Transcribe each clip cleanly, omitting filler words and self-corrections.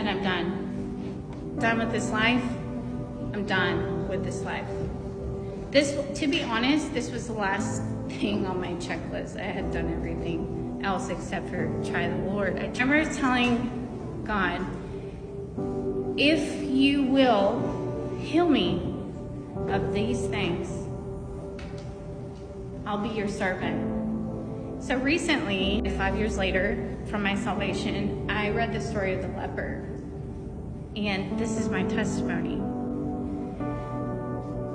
said, I'm done. Done with this life. I'm done with this life. This, to be honest, this was the last thing on my checklist. I had done everything else except for try the Lord. I remember telling God, if you will heal me of these things, I'll be your servant. So recently, 5 years later from my salvation, I read the story of the leper. And this is my testimony.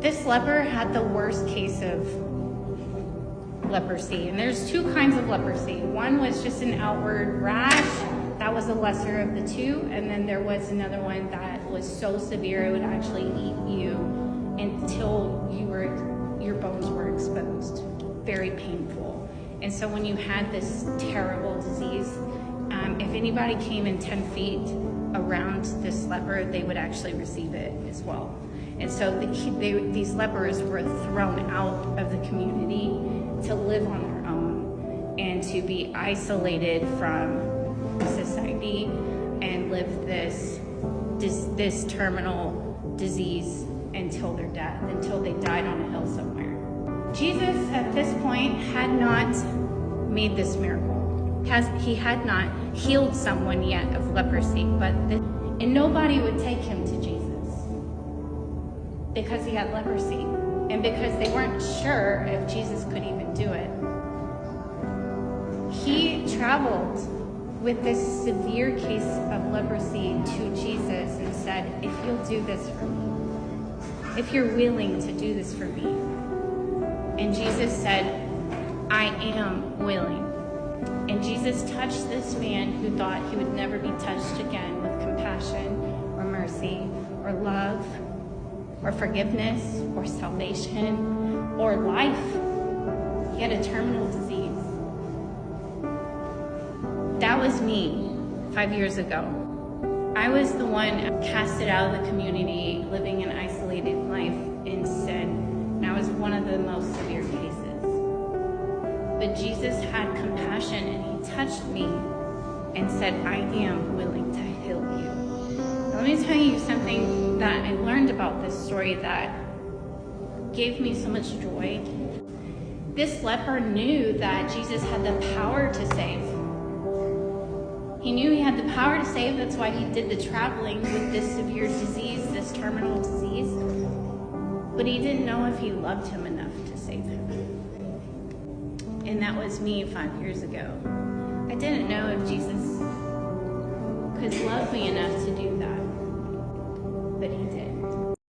This leper had the worst case of leprosy. And there's two kinds of leprosy. One was just an outward rash. That was the lesser of the two. And then there was another one that was so severe it would actually eat you until your bones were exposed. Very painful. And so when you had this terrible disease, if anybody came in 10 feet around this leper, they would actually receive it as well. And so these lepers were thrown out of the community to live on their own and to be isolated from society and live this terminal disease until their death, until they died on a hill somewhere. Jesus at this point had not made this miracle. He had not healed someone yet of leprosy, and nobody would take him to Jesus because he had leprosy and because they weren't sure if Jesus could even do it. He traveled with this severe case of leprosy to Jesus and said, if you'll do this for me, if you're willing to do this for me. And Jesus said, I am willing. And Jesus touched this man who thought he would never be touched again with compassion or mercy or love or forgiveness or salvation or life. He had a terminal disease. That was me 5 years ago. I was the one casted out of the community, living an isolated life in sin. And I was one of the most severe cases. But Jesus had compassion and he touched me and said, I am willing to heal you. Now, let me tell you something that I learned about this story that gave me so much joy. This leper knew that Jesus had the power to save. He knew he had the power to save. That's why he did the traveling with this severe disease, this terminal disease. But he didn't know if he loved him enough to save him. And that was me 5 years ago. I didn't know if Jesus could love me enough to do that, but he did.